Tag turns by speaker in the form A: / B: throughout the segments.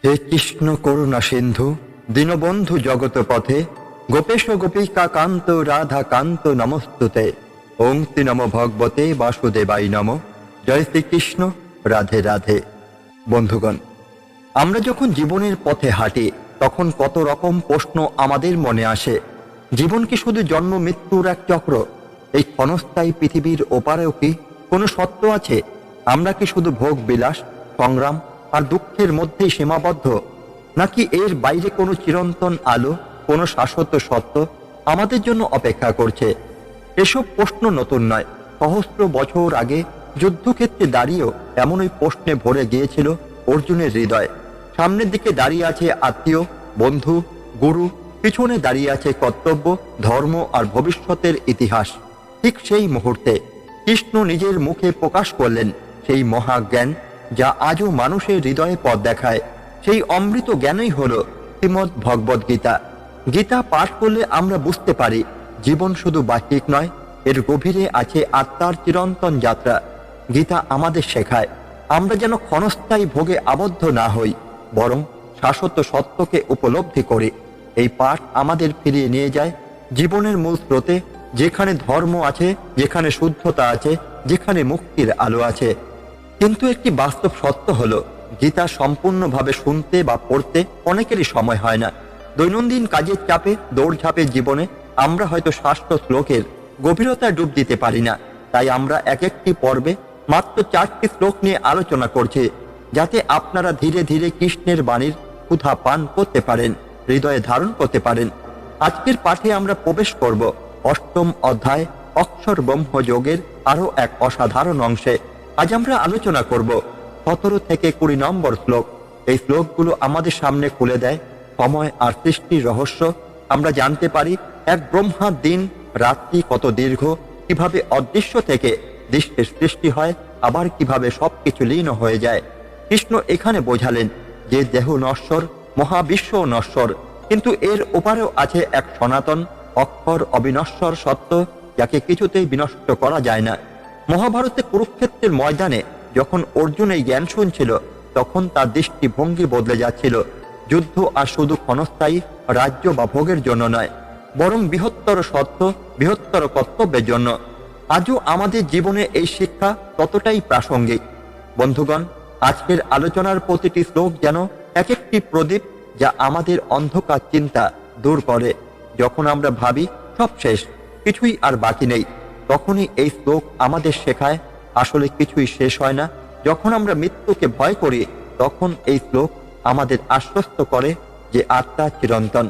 A: হে কৃষ্ণ করুণা সিন্ধু দীনবন্ধু জগত পথে গোপেশ গোপিকা কান্ত রাধা কান্ত নমস্তুতে। ওং তি নম ভগবতে বাসুদেবাই নম। জয় শ্রীকৃষ্ণ, রাধে রাধে। বন্ধুগণ, আমরা যখন জীবনের পথে হাঁটি তখন কত রকম প্রশ্ন আমাদের মনে আসে। জীবন কি শুধু জন্ম মৃত্যুর এক চক্র? এই ক্ষণস্থায়ী পৃথিবীর ওপারেও কি কোনো সত্য আছে? আমরা কি শুধু ভোগ বিলাস, সংগ্রাম আর দুঃখের মধ্যেই সীমাবদ্ধ, নাকি এর বাইরে কোনো চিরন্তন আলো, কোনো শাশ্বত সত্য আমাদের জন্য অপেক্ষা করছে? এসব প্রশ্ন নতুন নয়। সহস্র বছর আগে যুদ্ধক্ষেত্রে দাঁড়িয়েও এমনই প্রশ্নে ভরে গিয়েছিল অর্জুনের হৃদয়। সামনের দিকে দাঁড়িয়ে আছে আত্মীয়, বন্ধু, গুরু, পিছনে দাঁড়িয়ে আছে কর্তব্য, ধর্ম আর ভবিষ্যতের ইতিহাস। ঠিক সেই মুহূর্তে কৃষ্ণ নিজের মুখে প্রকাশ করলেন সেই মহাজ্ঞান যা আজও মানুষের হৃদয়ে পথ দেখায়। সেই অমৃত জ্ঞানই হল শ্রীমদ্ ভগবদ গীতা। গীতা পাঠ করলে আমরা বুঝতে পারি জীবন শুধু বাহ্যিক নয়, এর গভীরে আছে আত্মার চিরন্তন যাত্রা। গীতা আমাদের শেখায় আমরা যেন ক্ষণস্থায়ী ভোগে আবদ্ধ না হই, বরং শাশ্বত সত্যকে উপলব্ধি করি। এই পাঠ আমাদের ফিরিয়ে নিয়ে যায় জীবনের মূল স্রোতে, যেখানে ধর্ম আছে, যেখানে শুদ্ধতা আছে, যেখানে মুক্তির আলো আছে। কিন্তু একটি বাস্তব সত্য হলো, গীতা সম্পূর্ণভাবে শুনতে বা পড়তে অনেকেরই সময় হয় না। দৈনন্দিন কাজের চাপে, দৌড়ঝাঁপের জীবনে আমরা হয়তো শাস্ত্র শ্লোকের গভীরতায় ডুব দিতে পারি না। তাই আমরা এক একটি পর্বে মাত্র 4টি শ্লোক নিয়ে আলোচনা করছি, যাতে আপনারা ধীরে ধীরে কৃষ্ণের বাণীর ক্ষুধা পান করতে পারেন, হৃদয়ে ধারণ করতে পারেন। আজকের পাঠে আমরা প্রবেশ করব 8ম অধ্যায় অক্ষর ব্রহ্ম যোগের আরও এক অসাধারণ অংশে। আজ আমরা আলোচনা করব 17 থেকে 20 নম্বর শ্লোক। এই শ্লোকগুলো আমাদের সামনে খুলে দেয় সময় আর সৃষ্টির রহস্য। আমরা জানতে পারি এক ব্রহ্মার দিন রাত্রি কত দীর্ঘ, কিভাবে অদৃশ্য থেকে দৃশ্যের সৃষ্টি হয়, আবার কিভাবে সবকিছু লীন হয়ে যায়। কৃষ্ণ এখানে বোঝালেন যে দেহ নশ্বর, মহাবিশ্ব নশ্বর, কিন্তু এর ওপারেও আছে এক সনাতন অক্ষর অবিনশ্বর সত্য, যাকে কিছুতেই বিনষ্ট করা যায় না। মহাভারতে কুরুক্ষেত্রের ময়দানে যখন অর্জুন এই জ্ঞান শুনছিল, তখন তার দৃষ্টিভঙ্গি বদলে যাচ্ছিল। যুদ্ধ আর শুধু ক্ষণস্থায়ী রাজ্য বা ভোগের জন্য নয়, বরং বৃহত্তর সত্য, বৃহত্তর কর্তব্যের জন্য। আজও আমাদের জীবনে এই শিক্ষা ততটাই প্রাসঙ্গিক। বন্ধুগণ, আজকের আলোচনার প্রতিটি শ্লোক যেন এক একটি প্রদীপ, যা আমাদের অন্ধকার চিন্তা দূর করে। যখন আমরা ভাবি সব শেষ, কিছুই আর বাকি নেই, তখনই এই শ্লোক আমাদের শেখায় আসলে কিছুই শেষ হয় না। যখন আমরা মৃত্যুকে ভয় করি, তখন এই শ্লোক আমাদের আশ্বস্ত করে যে আত্মা চিরন্তন।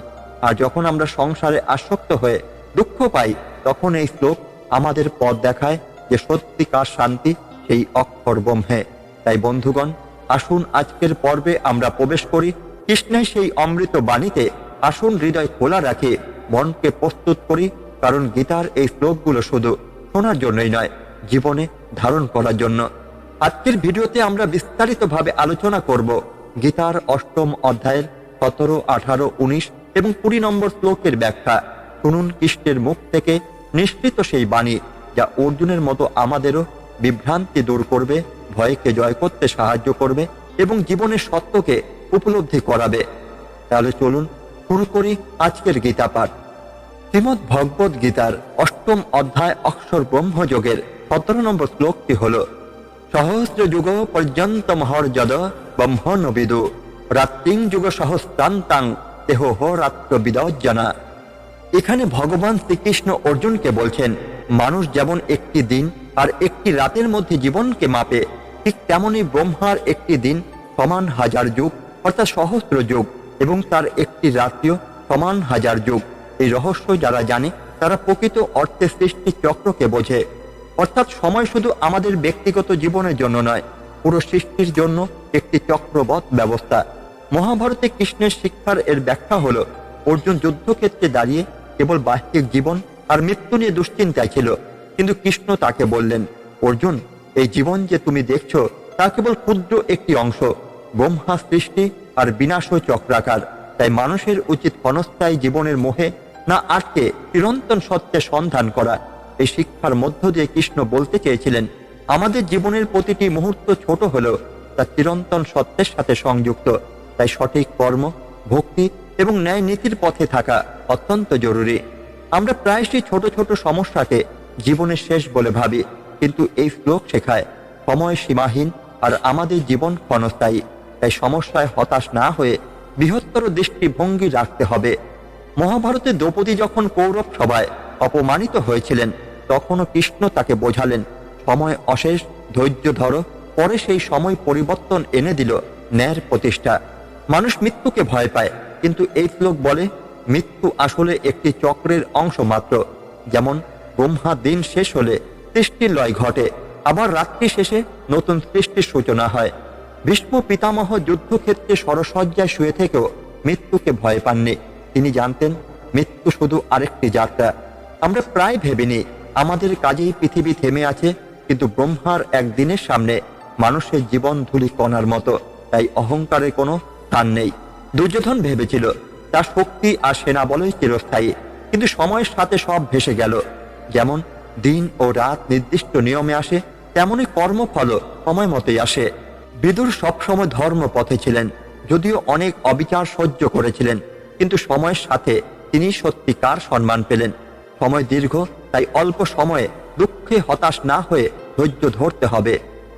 A: আর যখন আমরা সংসারে আসক্ত হয়ে দুঃখ পাই, তখন এই শ্লোক আমাদের পথ দেখায় যে সত্যিকার শান্তি সেই অক্ষর ব্রহ্মে। তাই বন্ধুগণ, আসুন আজকের পর্বে আমরা প্রবেশ করি কৃষ্ণের সেই অমৃত বাণীতে। আসুন হৃদয় খোলা রাখে, মনকে প্রস্তুত করি, কারণ গীতার এই শ্লোকগুলো শুধু শোনার জন্যই নয়, জীবনে ধারণ করার জন্য। আজকের ভিডিওতে আমরা বিস্তারিতভাবে আলোচনা করব গীতার 8ম অধ্যায়ের 17, 18, 19 এবং 20 নম্বর শ্লোকের ব্যাখ্যা। শুনুন কৃষ্ণের মুখ থেকে নিঃসৃত সেই বাণী, যা অর্জুনের মতো আমাদেরও বিভ্রান্তি দূর করবে, ভয়কে জয় করতে সাহায্য করবে এবং জীবনের সত্যকে উপলব্ধি করাবে। তাহলে চলুন শুরু করি আজকের গীতা পাঠ। শ্রীমদ্ ভগবদ গীতার 8ম অধ্যায় অক্ষর ব্রহ্মযোগের 17 নম্বর শ্লোকটি হল, সহস্র যুগ পর্যন্ত মহর্যদ ব্রহ্মণবিদু রাত্রিং যুগ সহস্রান্তাং দেহ রাত্র বিদজ্জনা। এখানে ভগবান শ্রীকৃষ্ণ অর্জুনকে বলছেন, মানুষ যেমন একটি দিন আর একটি রাতের মধ্যে জীবনকে মাপে, ঠিক তেমনি ব্রহ্মার একটি দিন সমান 1000 যুগ, অর্থাৎ সহস্র যুগ, এবং তার একটি রাত্রিও সমান 1000 যুগ। এই রহস্য যারা জানে, তারা প্রকৃত অর্থে সৃষ্টি চক্রকে বোঝে। অর্থাৎ সময় শুধু আমাদের ব্যক্তিগত জীবনের জন্য নয়, পুরো সৃষ্টির জন্য একটি চক্রবৎ ব্যবস্থা। মহাভারতে কৃষ্ণের শিক্ষার এর ব্যাখ্যা হলো, অর্জুন যুদ্ধক্ষেত্রে দাঁড়িয়ে কেবল বাহ্যিক জীবন আর মৃত্যু নিয়ে দুশ্চিন্তায় ছিল, কিন্তু কৃষ্ণ তাকে বললেন, অর্জুন, এই জীবন যে তুমি দেখছো তা কেবল ক্ষুদ্র একটি অংশ, ব্রহ্মা সৃষ্টি আর বিনাশ চক্রাকার। তাই মানুষের উচিত ক্ষণস্থায়ী জীবনের মোহে না আটকে চিরন্তন সত্যের সন্ধান করা। এই শিক্ষার মধ্য দিয়ে কৃষ্ণ বলতে চেয়েছিলেন, আমাদের জীবনের প্রতিটি মুহূর্ত ছোট হলেও তা চিরন্তন সত্যের সাথে সংযুক্ত। তাই সঠিক কর্ম, ভক্তি এবং ন্যায় নীতির পথে থাকা অত্যন্ত জরুরি। আমরা প্রায়শই ছোট ছোট সমস্যাকে জীবনের শেষ বলে ভাবি, কিন্তু এই শ্লোক শেখায় সময় সীমাহীন আর আমাদের জীবন ক্ষণস্থায়ী। তাই সমস্যায় হতাশ না হয়ে বৃহত্তর দৃষ্টিভঙ্গি রাখতে হবে। মহাভারতে দ্রৌপদী যখন কৌরব সভায় অপমানিত হয়েছিলেন, তখনও কৃষ্ণ তাকে বোঝালেন, সময় অশেষ, ধৈর্য ধরো। পরে সেই সময় পরিবর্তন এনে দিল ন্যায়ের প্রতিষ্ঠা। মানুষ মৃত্যুকে ভয় পায়, কিন্তু এই শ্লোক বলে মৃত্যু আসলে একটি চক্রের অংশ মাত্র। যেমন ব্রহ্মা দিন শেষ হলে সৃষ্টির লয় ঘটে, আবার রাত্রি শেষে নতুন সৃষ্টির সূচনা হয়। ভীষ্ম পিতামহ যুদ্ধক্ষেত্রে সরসজ্জায় শুয়ে থেকেও মৃত্যুকে ভয় পাননি। তিনি জানতেন মৃত্যু শুধু আরেকটি যাত্রা। আমরা প্রায় ভেবে নিই আমাদের কাজেই পৃথিবী থেমে আছে, কিন্তু ব্রহ্মার একদিনের সামনে মানুষের জীবন ধূলি কণার মতো, তাই অহংকারের কোনো স্থান নেই। দুর্যোধন ভেবেছিল তার শক্তি আর সেনা বলই চিরস্থায়ী, কিন্তু সময়ের সাথে সব ভেসে গেল। যেমন দিন ও রাত নির্দিষ্ট নিয়মে আসে, তেমনই কর্মফল সময় মতোই আসে। বিদুর সবসময় ধর্ম পথে ছিলেন, যদিও অনেক অবিচার সহ্য করেছিলেন, কিন্তু সময়ের সাথে তিনি সত্যিকার সম্মান পেলেন। সময় দীর্ঘ, তাই অল্প সময়ে দুঃখে হতাশ না হয়ে ধৈর্য ধরতে হবে।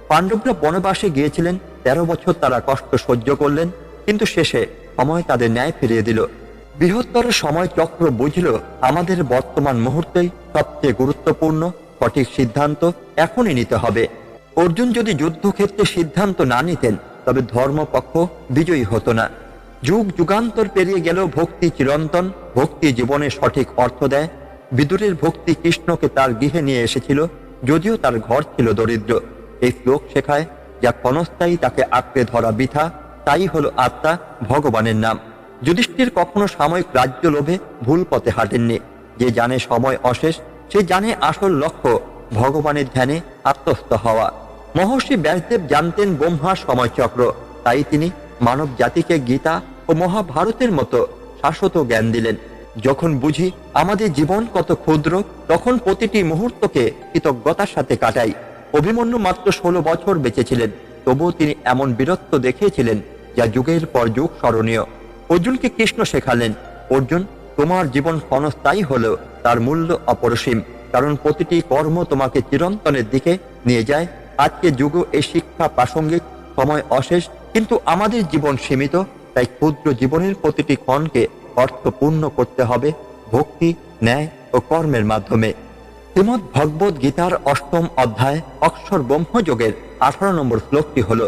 A: পাণ্ডবরা বনবাসে গিয়েছিলেন, 13 বছর তারা কষ্ট সহ্য করলেন, কিন্তু শেষে সময় তাদের ন্যায় ফিরিয়ে দিল। বৃহত্তর সময় চক্র বুঝল আমাদের বর্তমান মুহূর্তেই সবচেয়ে গুরুত্বপূর্ণ। সঠিক সিদ্ধান্ত এখনই নিতে হবে। অর্জুন যদি যুদ্ধক্ষেত্রে সিদ্ধান্ত না নিতেন, তবে ধর্মপক্ষ বিজয়ী হতো না। যুগ যুগান্তর পেরিয়ে গেলেও ভক্তি চিরন্তন। ভক্তি জীবনের সঠিক অর্থ দেয়। বিদুরের ভক্তি কৃষ্ণকে তার গৃহে নিয়ে এসেছিল, যদিও তার ঘর ছিল দরিদ্র। এই শ্লোক শেখায় যা ক্ষণস্থায়ী তাকে আঁকড়ে ধরা বৃথা, তাই হলো আত্মা, ভগবানের নাম। যুধিষ্ঠির কখনো সাময়িক রাজ্য লোভে ভুল পথে হাঁটেননি। যে জানে সময় অশেষ, সে জানে আসল লক্ষ্য ভগবানের ধ্যানে আত্মস্থ হওয়া। মহর্ষি ব্যাসদেব জানতেন ব্রহ্মার সময়চক্র, তাই তিনি মানব জাতিকে গীতা ও মহাভারতের মতো শাশ্বত জ্ঞান দিলেন। যখন বুঝি আমাদের জীবন কত ক্ষুদ্র, তখন প্রতিটি মুহূর্তকে কৃতজ্ঞতার সাথে কাটাই। অভিমন্যু মাত্র 16 বছর বেঁচেছিলেন, তবুও তিনি এমন বীরত্ব দেখিয়েছিলেন যা যুগের পর যুগ স্মরণীয়। অর্জুনকে কৃষ্ণ শেখালেন, অর্জুন, তোমার জীবন ক্ষণস্থায়ী হলেও তার মূল্য অপরিসীম, কারণ প্রতিটি কর্ম তোমাকে চিরন্তনের দিকে নিয়ে যায়। আজকে যুগও এই শিক্ষা প্রাসঙ্গিক। সময় অশেষ, কিন্তু আমাদের জীবন সীমিত, তাই ক্ষুদ্র জীবনের প্রতিটি ক্ষণকে অর্থপূর্ণ করতে হবে ভক্তি, ন্যায় ও কর্মের মাধ্যমে। শ্রীমদ্ ভগবদ গীতার 8ম অধ্যায় অক্ষর ব্রহ্মযোগের 18 নম্বর শ্লোকটি হল,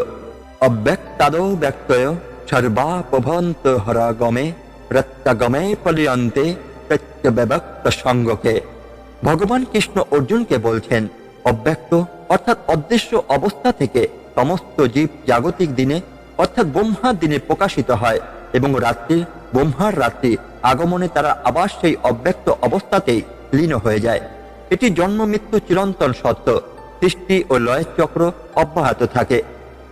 A: অব্যক্তাদৌ ব্যক্তয় সর্বাপভন্ত হরাগমে প্রত্যগমে ফলিয়ন্তে প্রত্যব্যক্ত সঙ্গকে। ভগবান কৃষ্ণ অর্জুনকে বলছেন, অব্যক্ত অর্থাৎ অদৃশ্য অবস্থা থেকে সমস্ত জীব জাগতিক দিনে অর্থাৎ ব্রহ্মার দিনে প্রকাশিত হয়, এবং রাত্রির ব্রহ্মার রাত্রি আগমনে তারা আবার সেই অব্যক্ত অবস্থাতেই লীন হয়ে যায়। এটি জন্ম মৃত্যু চিরন্তন সত্য। সৃষ্টি ও লয়ের চক্র অব্যাহত থাকে।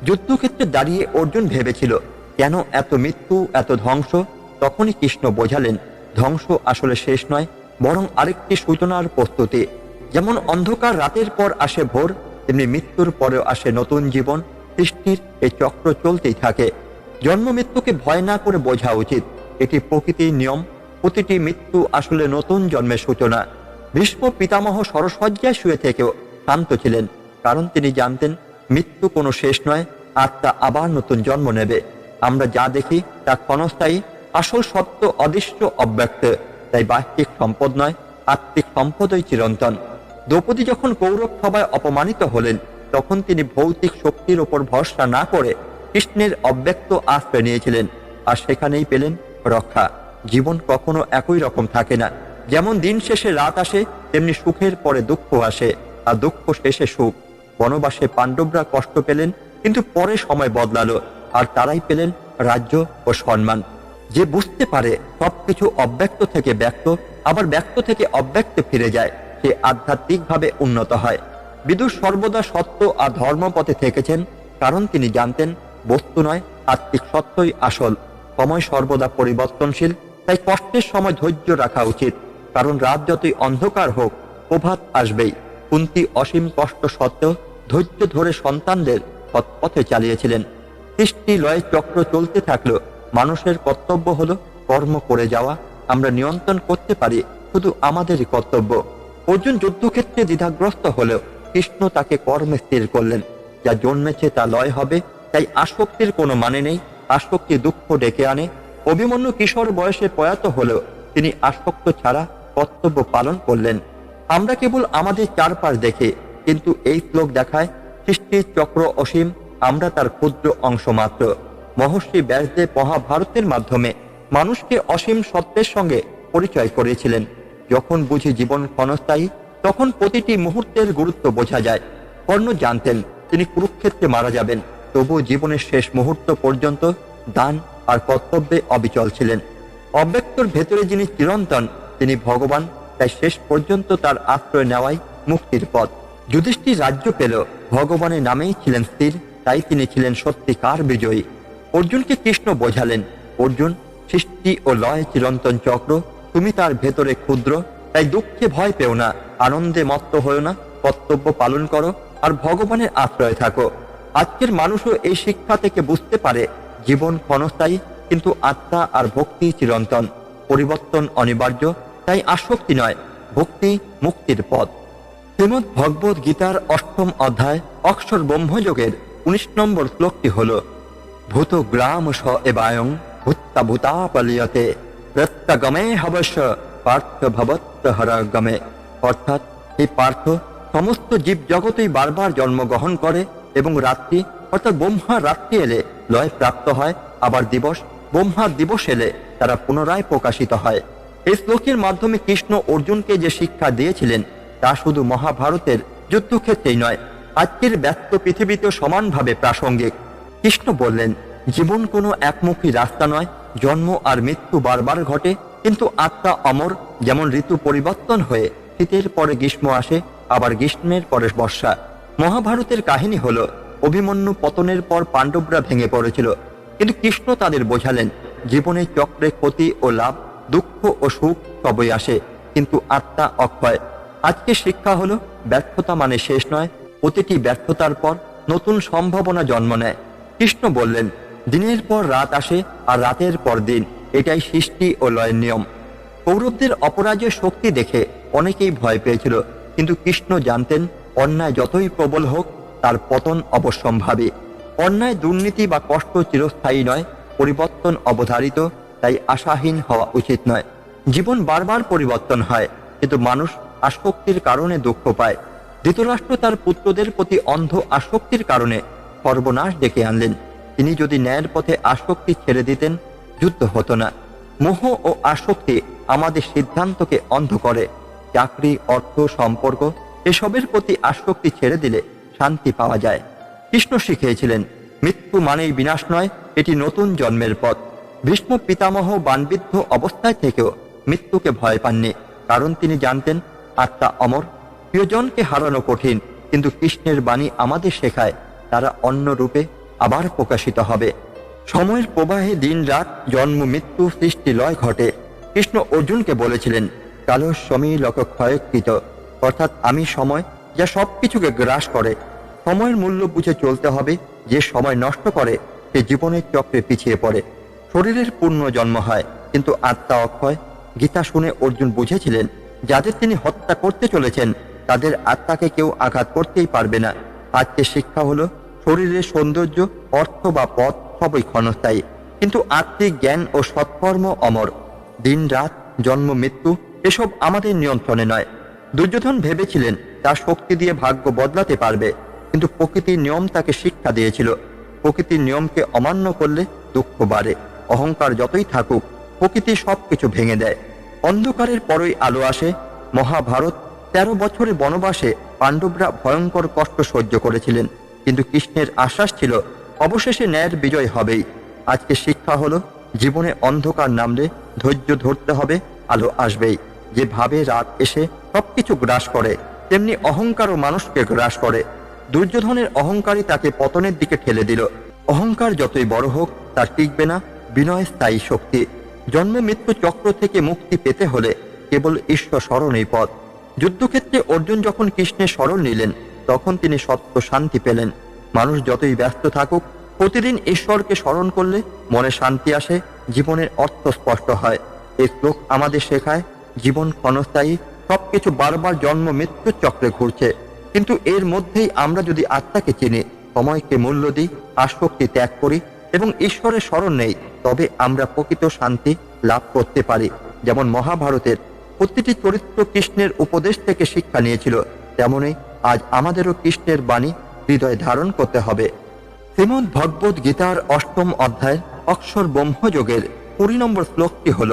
A: যুদ্ধক্ষেত্রে দাঁড়িয়ে অর্জুন ভেবেছিল, কেন এত মৃত্যু, এত ধ্বংস? তখনই কৃষ্ণ বোঝালেন, ধ্বংস আসলে শেষ নয়, বরং আরেকটি সূচনার প্রস্তুতি। যেমন অন্ধকার রাতের পর আসে ভোর, তেমনি মৃত্যুর পরেও আসে নতুন জীবন। সৃষ্টির এই চক্র চলতেই থাকে। জন্ম মৃত্যুকে ভয় না করে বোঝা উচিত, এটি প্রকৃতির নিয়ম। প্রতিটি মৃত্যু আসলে নতুন জন্মের সূচনা। ভীষ্ম পিতামহ সরসজ্জায় শুয়ে থেকেও শান্ত ছিলেন, কারণ তিনি জানতেন মৃত্যু কোনো শেষ নয়, আত্মা আবার নতুন জন্ম নেবে। আমরা যা দেখি তা ক্ষণস্থায়ী, আসল সত্য অদৃশ্য, অব্যক্ত। তাই বাহ্যিক সম্পদ নয়, আত্মিক সম্পদই চিরন্তন। দ্রৌপদী যখন কৌরব সভায় অপমানিত হলেন, তখন তিনি ভৌতিক শক্তির ওপর ভরসা না করে কৃষ্ণের অব্যক্ত আশ্রয় নিয়েছিলেন, আর সেখানেই পেলেন রক্ষা। জীবন কখনো একই রকম থাকে না। যেমন দিন শেষে রাত আসে, তেমনি সুখের পরে দুঃখ আসে, আর দুঃখ শেষে সুখ। বনবাসে পাণ্ডবরা কষ্ট পেলেন, কিন্তু পরে সময় বদলালো, আর তারাই পেলেন রাজ্য ও সম্মান। যে বুঝতে পারে সবকিছু অব্যক্ত থেকে ব্যক্ত, আবার ব্যক্ত থেকে অব্যক্তে ফিরে যায়, সে আধ্যাত্মিকভাবে উন্নত হয়। বিদুর সর্বদা সত্য আর ধর্মপথে থেকেছেন, কারণ তিনি জানতেন বস্তু নয়, আত্মিক সত্যই আসল। সময় সর্বদা পরিবর্তনশীল, তাই কষ্টের সময় ধৈর্য রাখা উচিত, কারণ রাত যতই অন্ধকার হোক, প্রভাত আসবেই। কুন্তী অসীম কষ্ট সত্ত্বেও ধৈর্য ধরে সন্তানদের সৎপথে চালিয়েছিলেন। সৃষ্টি লয় চক্র চলতে থাকলো। মানুষের কর্তব্য হলো কর্ম করে যাওয়া। আমরা নিয়ন্ত্রণ করতে পারি শুধু আমাদেরই কর্তব্য। অর্জুন যুদ্ধক্ষেত্রে দ্বিধাগ্রস্ত হলেও কৃষ্ণ তাকে কর্মে স্থির করলেন। যা জন্মেছে তা লয় হবে, তাই আসক্তির কোনো মানে নেই। আসক্তি দুঃখ ডেকে আনে। অভিমন্যু কিশোর বয়সে প্রয়াত হলেও তিনি আসক্ত ছাড়া কর্তব্য পালন করলেন। আমরা কেবল আমাদের চারপাশ দেখে, কিন্তু এই শ্লোক দেখায় সৃষ্টির চক্র অসীম, আমরা তার ক্ষুদ্র অংশ মাত্র। মহর্ষি ব্যাসদেব মহাভারতের মাধ্যমে মানুষকে অসীম সত্যের সঙ্গে পরিচয় করেছিলেন। যখন বুঝি জীবন ক্ষণস্থায়ী, তখন প্রতিটি মুহূর্তের গুরুত্ব বোঝা যায়। কর্ণ জানতেন তিনি কুরুক্ষেত্রে মারা যাবেন, তবুও জীবনের শেষ মুহূর্ত পর্যন্ত দান আর কর্তব্যে অবিচল ছিলেন। অব্যক্তর ভেতরে যিনি চিরন্তন, তিনি ভগবান, তাই শেষ পর্যন্ত তার আশ্রয় নেওয়াই মুক্তির পথ। যুধিষ্ঠির রাজ্য পেল, ভগবানের নামেই ছিলেন স্থির, তাই তিনি ছিলেন সত্যিকার বিজয়ী। অর্জুনকে কৃষ্ণ বোঝালেন, অর্জুন, সৃষ্টি ও লয় চিরন্তন চক্র, তুমি তার ভেতরে ক্ষুদ্র, তাই দুঃখে ভয় পেও না, আনন্দে মত্ত হও না, কর্তব্য পালন করো আর ভগবানের আশ্রয় থাকো। আজকের মানুষও এই শিক্ষা থেকে বুঝতে পারে জীবন ক্ষণস্থায়ী, কিন্তু আত্মা আর ভক্তি চিরন্তন। পরিবর্তন অনিবার্য, তাই আসক্তি নয়, ভক্তি মুক্তির পথ। শ্রীমদ্ ভগবদ গীতার ৮ম অধ্যায় অক্ষর ব্রহ্মযোগের ১৯ নম্বর শ্লোকটি হল, ভূত গ্রাম স এবায়ং ভূত্তা ভূতা পলিয়তে প্রত্যগমে হবস্য পার্থ ভবত্ত হরগমে। অর্থাৎ হে পার্থ, সমস্ত জীব জগতেই বারবার জন্মগ্রহণ করে এবং রাত্রি অর্থাৎ ব্রহ্মার রাত্রি এলে লয় প্রাপ্ত হয়, আবার দিবস ব্রহ্মার দিবস এলে তারা পুনরায় প্রকাশিত হয়। এই শ্লোকের মাধ্যমে কৃষ্ণ অর্জুনকে যে শিক্ষা দিয়েছিলেন তা শুধু মহাভারতের যুদ্ধক্ষেত্রেই নয়, আজকের ব্যস্ত পৃথিবীতেও সমানভাবে প্রাসঙ্গিক। কৃষ্ণ বললেন, জীবন কোনো একমুখী রাস্তা নয়, জন্ম আর মৃত্যু বারবার ঘটে, কিন্তু আত্মা অমর। যেমন ঋতু পরিবর্তন হয়ে শীতের পরে গ্রীষ্ম আসে, আবার গ্রীষ্মের পরে বর্ষা। মহাভারতের কাহিনী হলো, অভিমন্যু পতনের পর পাণ্ডবরা ভেঙে পড়েছিল, কিন্তু কৃষ্ণ তাদের বোঝালেন, জীবনের চক্রে ক্ষতি ও লাভ, দুঃখ ও সুখ সবই আসে, কিন্তু আত্মা অক্ষয়। আজকে শিক্ষা হলো, ব্যর্থতা মানে শেষ নয়, প্রতিটি ব্যর্থতার পর নতুন সম্ভাবনা জন্ম নেয়। কৃষ্ণ বললেন, দিনের পর রাত আসে আর রাতের পর দিন, এটাই সৃষ্টি ও লয়ের নিয়ম। কৌরবদের অপরাজয় শক্তি দেখে অনেকেই ভয় পেয়েছিল, কিন্তু কৃষ্ণ জানতেন অন্যায় যতই প্রবল হোক তার পতন অবশ্যম্ভাবী। অন্যায়, দুর্নীতি বা কষ্ট চিরস্থায়ী নয়, পরিবর্তন অবধারিত, তাই আশাহীন হওয়া উচিত নয়। জীবন বারবার পরিবর্তন হয়, কিন্তু মানুষ আসক্তির কারণে দুঃখ পায়। ধৃতরাষ্ট্র তার পুত্রদের প্রতি অন্ধ আসক্তির কারণে সর্বনাশ ডেকে আনলেন। তিনি যদি ন্যায়ের পথে আসক্তি ছেড়ে দিতেন, যুদ্ধ হতো না। মোহ ও আসক্তি আমাদের সিদ্ধান্তকে অন্ধ করে। চাকরি, অর্থ, সম্পর্ক এসবের প্রতি আসক্তি ছেড়ে দিলে শান্তি পাওয়া যায়। কৃষ্ণ শিখিয়েছিলেন, মৃত্যু মানেই বিনাশ নয়, এটি নতুন জন্মের পথ। ভীষ্ম পিতামহ বাণবিদ্ধ অবস্থায় থেকেও মৃত্যুকে ভয় পাননি, কারণ তিনি জানতেন আত্মা অমর। প্রিয়জনকে হারানো কঠিন, কিন্তু কৃষ্ণের বাণী আমাদের শেখায় তারা অন্য রূপে আবার প্রকাশিত হবে। সময়ের প্রবাহে দিন রাত, জন্ম মৃত্যু, সৃষ্টি লয় ঘটে। কৃষ্ণ অর্জুনকে বলেছিলেন, কালো সমীলক ক্ষয়কৃত, অর্থাৎ আমি সময়, যা সবকিছুকে গ্রাস করে। সময়ের মূল্য বুঝে চলতে হবে। যে সময় নষ্ট করে সে জীবনের চক্রে পিছিয়ে পড়ে। শরীরের পূর্ণ জন্ম হয়, কিন্তু আত্মা অক্ষয়। গীতা শুনে অর্জুন বুঝেছিলেন, যাদের তিনি হত্যা করতে চলেছেন তাদের আত্মাকে কেউ আঘাত করতেই পারবে না। আজকে শিক্ষা হলো, শরীরের সৌন্দর্য, অর্থ বা পথ সবই ক্ষণস্থায়ী, কিন্তু আত্মিক জ্ঞান ও সৎকর্ম অমর। দিন রাত, জন্ম মৃত্যু এসব আমাদের নিয়ন্ত্রণে নয়। দুর্যোধন ভেবেছিলেন তার শক্তি দিয়ে ভাগ্য বদলাতে পারবে, কিন্তু প্রকৃতির নিয়ম তাকে শিক্ষা দিয়েছিল, প্রকৃতির নিয়মকে অমান্য করলে দুঃখ বাড়ে। অহংকার যতই থাকুক, প্রকৃতি সবকিছু ভেঙে দেয়। অন্ধকারের পরই আলো আসে। মহাভারত ১৩ বছরের বনবাসে পাণ্ডবরা ভয়ঙ্কর কষ্ট সহ্য করেছিলেন, কিন্তু কৃষ্ণের আশ্বাস ছিল অবশেষে ন্যায়ের বিজয় হবেই। আজকে শিক্ষা হলো, জীবনে অন্ধকার নামলে ধৈর্য ধরতে হবে, আলো আসবেই। যেভাবে রাত এসে সবকিছু গ্রাস করে, তেমনি অহংকারও মানুষকে গ্রাস করে। দুর্যোধনের অহংকারই তাকে পতনের দিকে ঠেলে দিল। অহংকার যতই বড় হোক তার টিকবে না, বিনয় স্থায়ী শক্তি। জন্ম মৃত্যু চক্র থেকে মুক্তি পেতে হলে কেবল ঈশ্বর স্মরণই পথ। যুদ্ধক্ষেত্রে অর্জুন যখন কৃষ্ণের শরণ নিলেন, তখন তিনি সত্য শান্তি পেলেন। মানুষ যতই ব্যস্ত থাকুক, প্রতিদিন ঈশ্বরকে স্মরণ করলে মনে শান্তি আসে, জীবনের অর্থ স্পষ্ট হয়। এই শ্লোক আমাদের শেখায় জীবন ক্ষণস্থায়ী, সবকিছু বারবার জন্ম মৃত্যুর চক্রে ঘুরছে, কিন্তু এর মধ্যেই আমরা যদি আত্মাকে চিনি, সময়কে মূল্য দিই, আসক্তি ত্যাগ করি এবং ঈশ্বরের স্মরণ নেই, তবে আমরা প্রকৃত শান্তি লাভ করতে পারি। যেমন মহাভারতের প্রতিটি চরিত্র কৃষ্ণের উপদেশ থেকে শিক্ষা নিয়েছিল, তেমনই আজ আমাদেরও কৃষ্ণের বাণী হৃদয়ে ধারণ করতে হবে। শ্রীমদ্ ভগবদ্ গীতার 8ম অধ্যায় অক্ষর ব্রহ্মযোগের 20 নম্বর শ্লোকটি হল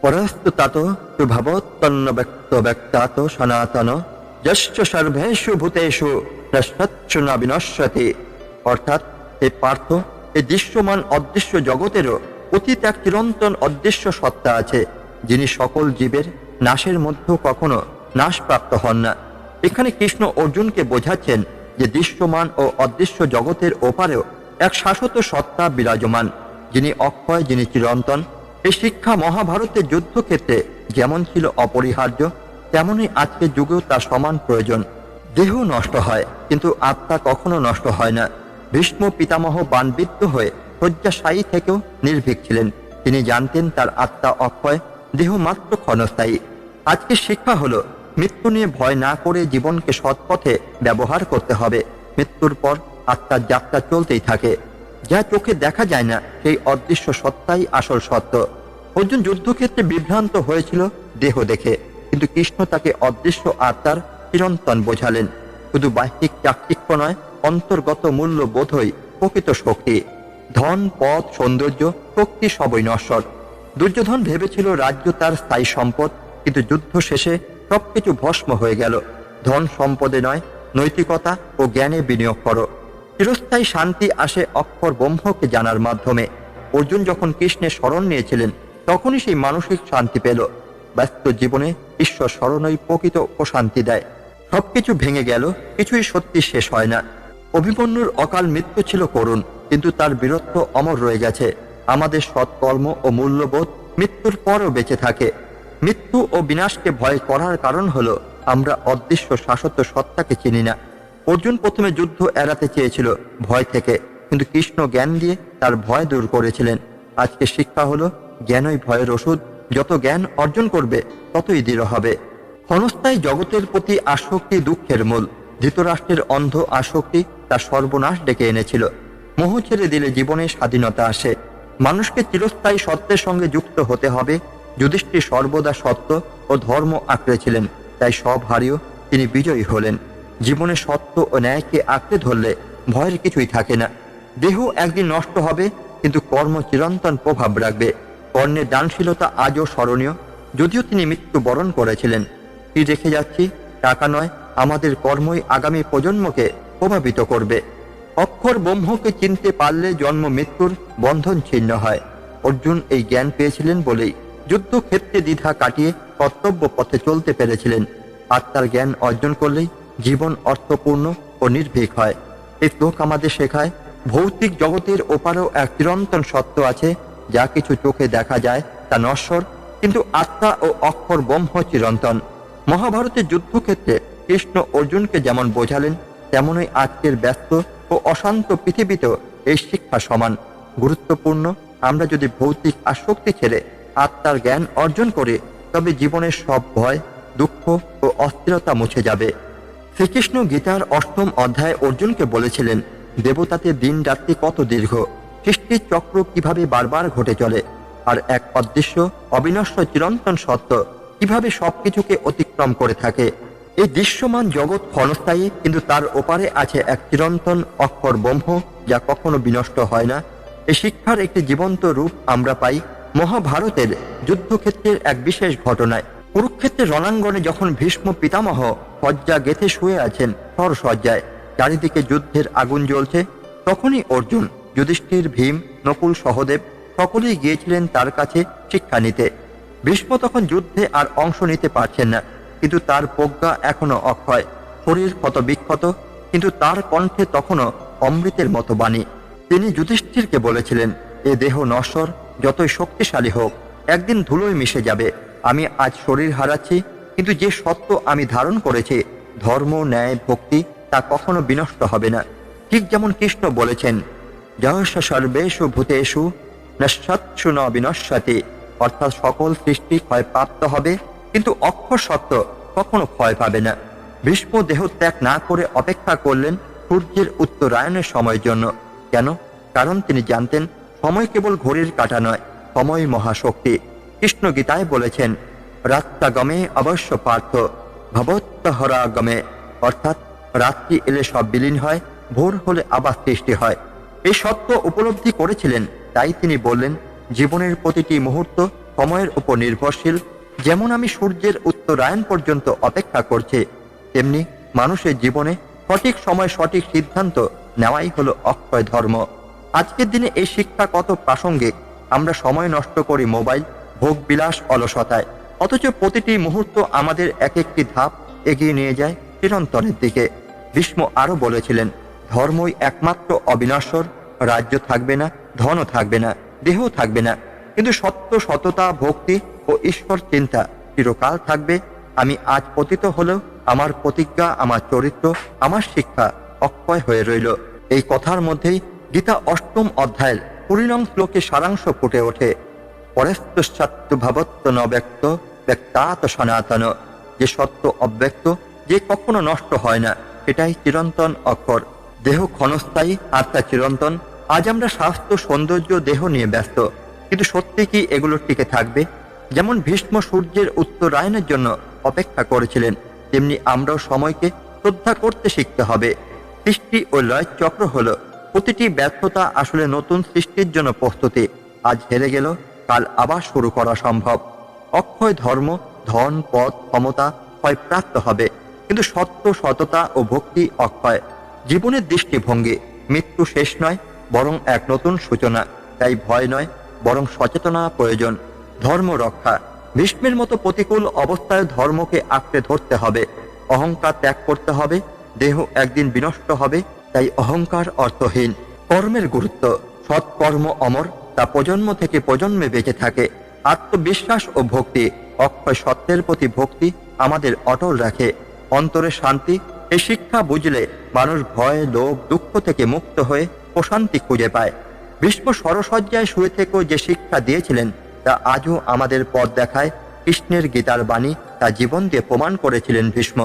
A: পরস্তু তাত সুভাবত্তন্ন ব্যক্ত ব্যক্তাত সনাতন যশ্চ সর্বেষু ভূতেষু নশ্বচ্ছু না বিনশ্যতি। অর্থাৎ হে পার্থ, এই দৃশ্যমান অদৃশ্য জগতেরও অতীত এক চিরন্তন অদৃশ্য সত্তা আছে, যিনি সকল জীবের নাশের মধ্যেও কখনো নাশপ্রাপ্ত হন না। এখানে কৃষ্ণ অর্জুনকে বোঝাচ্ছেন যে দৃশ্যমান ও অদৃশ্য জগতের ওপারেও এক শাশ্বত সত্তা বিরাজমান, যিনি অক্ষয়, যিনি চিরন্তন। এই শিক্ষা মহাভারতের যুদ্ধক্ষেত্রে যেমন ছিল অপরিহার্য, তেমনই আজকের যুগেও তার সমান প্রয়োজন। দেহ নষ্ট হয়, কিন্তু আত্মা কখনো নষ্ট হয় না। ভীষ্ম পিতামহ বাণবিদ্ধ হয়ে শয্যাশায়ী থেকেও নির্ভীক ছিলেন। তিনি জানতেন তার আত্মা অক্ষয়, দেহ মাত্র ক্ষণস্থায়ী। আজকের শিক্ষা হলো মৃত্যু নিয়ে ভয় না করে জীবনকে সৎপথে ব্যবহার করতে হবে। মৃত্যুর পর আত্মার যাত্রা চলতেই থাকে। যা চোখে দেখা যায় না, সেই অদৃশ্য সত্তাই আসল সত্য। অর্জুন যুদ্ধক্ষেত্রে বিভ্রান্ত হয়েছিল দেহ দেখে, কিন্তু কৃষ্ণ তাকে অদৃশ্য আত্মার চিরন্তন বোঝালেন। শুধু বাহ্যিক চাকচিক্য নয়, অন্তর্গত মূল্য বোধই প্রকৃত শক্তি। ধন, পদ, সৌন্দর্য, শক্তি সবই নশ্বর। দুর্যোধন ভেবেছিল রাজ্য তার স্থায়ী সম্পদ, কিন্তু যুদ্ধ শেষে সবকিছু ভস্ম হয়ে গেল। ধন সম্পদে নয়, নৈতিকতা ও জ্ঞানে বিনিয়োগ করো। চিরস্থায়ী শান্তি আসে অক্ষর ব্রহ্মকে জানার মাধ্যমে। অর্জুন যখন কৃষ্ণের শরণ নিয়েছিলেন, তখনই সেই মানসিক শান্তি পেল। ব্যস্ত জীবনে ঈশ্বর স্মরণই প্রকৃত প্রশান্তি দেয়। সবকিছু ভেঙে গেল, কিছুই সত্যি শেষ হয় না। অভিমন্যুর অকাল মৃত্যু ছিল করুণ, কিন্তু তার বীরত্ব অমর রয়ে গেছে। আমাদের সৎকর্ম ও মূল্যবোধ মৃত্যুর পরও বেঁচে থাকে। মৃত্যু ও বিনাশকে ভয় করার কারণ হলো আমরা অদৃশ্য শাশ্বত সত্তাকে চিনি না। অর্জুন প্রথমে যুদ্ধ এড়াতে চেয়েছিল ভয় থেকে, কিন্তু কৃষ্ণ জ্ঞান দিয়ে তার ভয় দূর করেছিলেন। আজকে শিক্ষা হলো জ্ঞানই ভয়ের ওষুধ। যত জ্ঞান অর্জন করবে, ততই দৃঢ় হবে। ক্ষণস্থায়ী জগতের প্রতি আসক্তি দুঃখের মূল। ধৃতরাষ্ট্রের অন্ধ আসক্তি তার সর্বনাশ ডেকে এনেছিল। মোহ ছেড়ে দিলে জীবনে স্বাধীনতা আসে। মানুষকে চিরস্থায়ী সত্যের সঙ্গে যুক্ত হতে হবে। যুধিষ্ঠির সর্বদা সত্য ও ধর্ম আঁকড়েছিলেন, তাই সব হারিয়েও তিনি বিজয়ী হলেন। জীবনে সত্য ও ন্যায়কে আঁকড়ে ধরলে ভয়ের কিছুই থাকে না। দেহ একদিন নষ্ট হবে, কিন্তু কর্ম চিরন্তন প্রভাব রাখবে। কর্ণের দানশীলতা আজও স্মরণীয়, যদিও তিনি মৃত্যুবরণ করেছিলেন। কি রেখে যাচ্ছি? টাকা নয়, আমাদের কর্মই আগামী প্রজন্মকে প্রভাবিত করবে। অক্ষর ব্রহ্মকে চিনতে পারলে জন্ম মৃত্যুর বন্ধন ছিন্ন হয়। অর্জুন এই জ্ঞান পেয়েছিলেন বলেই যুদ্ধক্ষেত্রে দ্বিধা কাটিয়ে কর্তব্য পথে চলতে পেরেছিলেন। আত্মার জ্ঞান অর্জন করলেই জীবন অর্থপূর্ণ ও নির্ভীক হয়। এই শ্লোক আমাদের শেখায় ভৌতিক জগতের ওপারেও এক চিরন্তন সত্য আছে। যা কিছু চোখে দেখা যায় তা নশ্বর, কিন্তু আত্মা ও অক্ষর ব্রহ্ম চিরন্তন। মহাভারতের যুদ্ধক্ষেত্রে কৃষ্ণ অর্জুনকে যেমন বোঝালেন, তেমনই আজকের ব্যস্ত ও অশান্ত পৃথিবীতেও এই শিক্ষা সমান গুরুত্বপূর্ণ। আমরা যদি ভৌতিক আসক্তি ছেড়ে আত্মার জ্ঞান অর্জন করি, তবে জীবনের সব ভয়, দুঃখ ও অস্থিরতা মুছে যাবে। শ্রীকৃষ্ণ গীতার 8ম অধ্যায়ে অর্জুনকে বলেছিলেন, দেবতাতে দিন রাত্রি কত দীর্ঘ, সৃষ্টির চক্র কিভাবে বারবার ঘটে চলে, আর এক অদৃশ্য অবিনশ্বর চিরন্তন সত্য কিভাবে সবকিছুকে অতিক্রম করে থাকে। এই দৃশ্যমান জগৎ ক্ষণস্থায়ী, কিন্তু তার ওপারে আছে এক চিরন্তন অক্ষর ব্রহ্ম, যা কখনো বিনষ্ট হয় না। এই শিক্ষার একটি জীবন্ত রূপ আমরা পাই মহাভারতের যুদ্ধক্ষেত্রের এক বিশেষ ঘটনায়। কুরুক্ষেত্রের রণাঙ্গনে যখন ভীষ্ম পিতামহ শয্যা গেথে শুয়ে আছেন সরসজ্জায়, চারিদিকে যুদ্ধের আগুন জ্বলছে, তখনই অর্জুন, যুধিষ্ঠির, ভীম, নকুল, সহদেব সকলেই গিয়েছিলেন তার কাছে শিক্ষা নিতে। ভীষ্ম তখন যুদ্ধে আর অংশ নিতে পারছেন না, কিন্তু তার প্রজ্ঞা এখনো অক্ষয়। শরীর ক্ষত বিক্ষত, কিন্তু তার কণ্ঠে তখনও অমৃতের মতো বাণী। তিনি যুধিষ্ঠিরকে বলেছিলেন, এ দেহ নশ্বর, যতই শক্তিশালী হোক একদিন ধুলোয় মিশে যাবে। আমি আজ শরীর হারাচ্ছি, কিন্তু যে সত্য আমি ধারণ করেছি, ধর্ম, ন্যায়, ভক্তি, তা কখনো বিনষ্ট হবে না। ঠিক যেমন কৃষ্ণ বলেছেন, যশ সর্বেষু ভূতেষু নশ্বৎসু ন বিনশ্যতি, অর্থাৎ সকল সৃষ্টি ক্ষয়প্রাপ্ত হবে, কিন্তু অক্ষর সত্য কখনো ক্ষয় পাবে না। ভীষ্ম দেহত্যাগ না করে অপেক্ষা করলেন সূর্যের উত্তরায়ণের সময়ের জন্য। কেন? কারণ তিনি জানতেন সময় কেবল ঘড়ির কাঁটা নয়, সময় মহাশক্তি। কৃষ্ণ গীতায় বলেছেন, রাত্রাগমে অবশ্য পার্থ ভবত্তহরাগমে, অর্থাৎ রাত্রি এলে সব বিলীন হয়, ভোর হলে আবার সৃষ্টি হয়। এই সত্য উপলব্ধি করেছিলেন, তাই তিনি বললেন, জীবনের প্রতিটি মুহূর্ত সময়ের উপর নির্ভরশীল। যেমন আমি সূর্যের উত্তরায়ণ পর্যন্ত অপেক্ষা করছি, তেমনি মানুষের জীবনে সঠিক সময় সঠিক সিদ্ধান্ত নেওয়াই হলো অক্ষয় ধর্ম। আজকের দিনে এই শিক্ষা কত প্রাসঙ্গিক। আমরা সময় নষ্ট করি মোবাইল, ভোগ বিলাস, অলসতায়, অথচ প্রতিটি মুহূর্ত আমাদের এক একটি ধাপ এগিয়ে নিয়ে যায় চিরন্তনের দিকে। ভীষ্ম আরো বলেছিলেন, ধর্মই একমাত্র অবিনশ্বর। রাজ্য থাকবে না, ধনও থাকবে না, দেহ থাকবে না, কিন্তু সত্য, সততা, ভক্তি ও ঈশ্বর চিন্তা চিরকাল থাকবে। আমি আজ পতিত হলেও আমার প্রতিজ্ঞা, আমার চরিত্র, আমার শিক্ষা অক্ষয় হয়ে রইল। এই কথার মধ্যেই গীতা অষ্টম অধ্যায়ের 20 নং শ্লোকে সারাংশ ফুটে ওঠে। পরস্তু ভাবত্ব ন ব্যক্ত ব্যক্তাত সনাতন, যে সত্য অব্যক্ত, যে কখনো নষ্ট হয় না, সেটাই চিরন্তন অক্ষর। দেহ ক্ষণস্থায়ী, আত্মা চিরন্তন। আজ আমরা স্বাস্থ্য, সৌন্দর্য, দেহ নিয়ে ব্যস্ত, কিন্তু সত্যি কি এগুলো টিকে থাকবে? যেমন ভীষ্ম সূর্যের উত্তরায়ণের জন্য অপেক্ষা করেছিলেন, তেমনি আমরাও সময়কে শ্রদ্ধা করতে শিখতে হবে। সৃষ্টি ও লয় চক্র হলো প্রতিটি ব্যর্থতা আসলে নতুন সৃষ্টির জন্য প্রস্তুতি। আজ হেরে গেল, কাল আবার শুরু করা সম্ভব। অক্ষয় ধর্ম, ধন, পদ, ক্ষমতা ক্ষয়প্রাপ্ত হবে, কিন্তু সত্য, সততা ও ভক্তি অক্ষয়। জীবনের দৃষ্টিভঙ্গি, মৃত্যু শেষ নয়, বরং এক নতুন সূচনা। তাই ভয় নয়, বরং সচেতনা প্রয়োজন। ধর্ম রক্ষা, ভীষ্মের মতো প্রতিকূল অবস্থায় ধর্মকে আঁকড়ে ধরতে হবে। অহংকার ত্যাগ করতে হবে। দেহ একদিন বিনষ্ট হবে, তাই অহংকার অর্থহীন। কর্মের গুরুত্ব, সৎকর্ম অমর, তা প্রজন্ম থেকে প্রজন্মে বেঁচে থাকে। আত্মবিশ্বাস ও ভক্তি, অক্ষয় সত্যের প্রতি ভক্তি আমাদের অটল রাখে। অন্তরে শান্তি, এই শিক্ষা বুঝলে মানুষ ভয়, লোভ, দুঃখ থেকে মুক্ত হয়ে প্রশান্তি খুঁজে পায়। ভীষ্ম সরসজ্জায় শুয়ে থেকেও যে শিক্ষা দিয়েছিলেন, তা আজও আমাদের পথ দেখায়। কৃষ্ণের গীতার বাণী তা জীবন দিয়ে প্রমাণ করেছিলেন ভীষ্ম।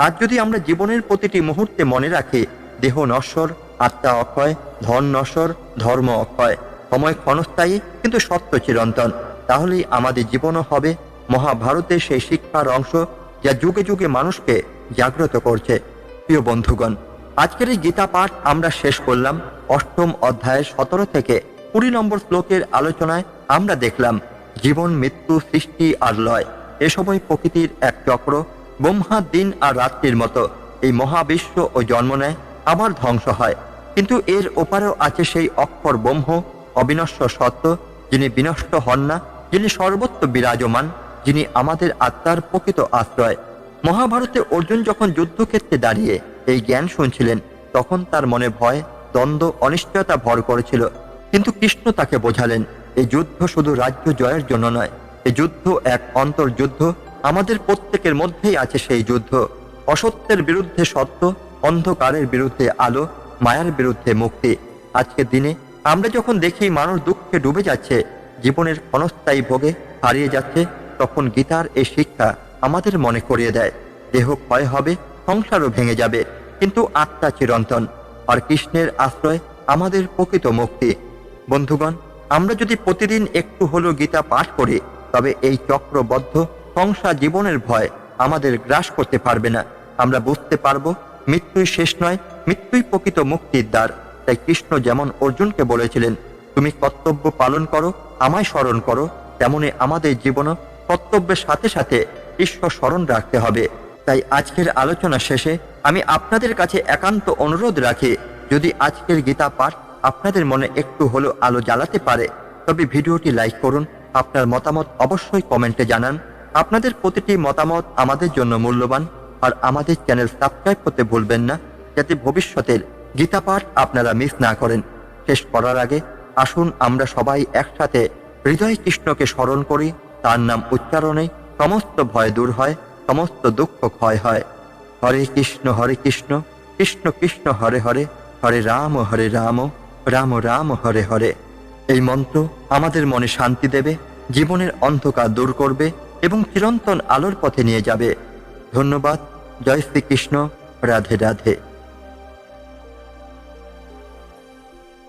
A: আজ যদি আমরা জীবনের প্রতিটি মুহূর্তে মনে রাখি, দেহ নশ্বর, আত্মা অক্ষয়, ধন নশ্বর, ধর্ম অক্ষয়, সময় ক্ষণস্থায়ী, কিন্তু সত্য চিরন্তন, তাহলেই আমাদের জীবনও হবে মহাভারতের সেই শিক্ষার অংশ, যা যুগে যুগে মানুষকে জাগ্রত করছে। প্রিয় বন্ধুগণ, আজকের এই গীতা পাঠ আমরা শেষ করলাম। অষ্টম অধ্যায়ের 17 থেকে 20 নম্বর শ্লোকের আলোচনায় আমরা দেখলাম জীবন, মৃত্যু, সৃষ্টি আর লয় এসবই প্রকৃতির এক চক্র। ব্রহ্মা দিন আর রাত্রির মতো এই মহাবিশ্ব ও জন্ম নেয়, আবার ধ্বংস হয়, কিন্তু এর ওপারেও আছে সেই অক্ষর ব্রহ্ম, অবিনশ্বর সত্য, যিনি বিনষ্ট হন না, যিনি সর্বত্র বিরাজমান, যিনি আমাদের আত্মার প্রকৃত আশ্রয়। মহাভারতে অর্জুন যখন যুদ্ধক্ষেত্রে দাঁড়িয়ে এই জ্ঞান শুনছিলেন, তখন তার মনে ভয়, দ্বন্দ্ব, অনিশ্চয়তা ভর করেছিল, কিন্তু কৃষ্ণ তাকে বোঝালেন, এই যুদ্ধ শুধু রাজ্য জয়ের জন্য নয়, এই যুদ্ধ এক অন্তর্যুদ্ধ। আমাদের প্রত্যেকের মধ্যেই আছে সেই যুদ্ধ। অসত্যের বিরুদ্ধে সত্য, অন্ধকারের বিরুদ্ধে আলো, মায়ার বিরুদ্ধে মুক্তি। আজকের দিনে আমরা যখন দেখি মানুষ দুঃখে ডুবে যাচ্ছে, জীবনের ক্ষণস্থায়ী ভোগে হারিয়ে যাচ্ছে, তখন গীতার এই শিক্ষা আমাদের মনে করিয়ে দেয়, দেহ ক্ষয় হবে, সংসারও ভেঙে যাবে, কিন্তু আত্মা চিরন্তন, আর কৃষ্ণের আশ্রয় আমাদের প্রকৃত মুক্তি। বন্ধুগণ, আমরা যদি প্রতিদিন একটু হলেও গীতা পাঠ করি, তবে এই চক্রবদ্ধ সংসার জীবনের ভয় আমাদের গ্রাস করতে পারবে না। আমরা বুঝতে পারবো মৃত্যুই শেষ নয়, মৃত্যুই প্রকৃত মুক্তির দ্বার। তাই কৃষ্ণ যেমন অর্জুনকে বলেছিলেন, তুমি কর্তব্য পালন করো, আমায় স্মরণ করো, তেমনি আমাদের জীবনও কর্তব্যের সাথে সাথে ঈশ্বর স্মরণ রাখতে হবে। তাই আজকের আলোচনা শেষে আমি আপনাদের কাছে একান্ত অনুরোধ রাখি, যদি আজকের গীতা পাঠ আপনাদের মনে একটু হলেও আলো জ্বালাতে পারে, তবে ভিডিওটি লাইক করুন। আপনার মতামত অবশ্যই কমেন্টে জানান। আপনাদের প্রতিটি মতামত আমাদের জন্য মূল্যবান। আর আমাদের চ্যানেল সাবস্ক্রাইব করতে ভুলবেন না, যাতে ভবিষ্যতের গীতা পাঠ আপনারা মিস না করেন। শেষ করার আগে আসুন আমরা সবাই একসাথে হৃদয় কৃষ্ণকে স্মরণ করি। তার নাম উচ্চারণে সমস্ত ভয় দূর হয়, সমস্ত দুঃখ ক্ষয় হয়। হরে কৃষ্ণ কৃষ্ণ কৃষ্ণ হরে হরে, হরে রাম রাম রাম হরে হরে। এই মন্ত্র আমাদের মনে শান্তি দেবে, জীবনের অন্ধকার দূর করবে এবং চিরন্তন আলোর পথে নিয়ে যাবে। ধন্যবাদ। জয় শ্রীকৃষ্ণ। রাধে রাধে।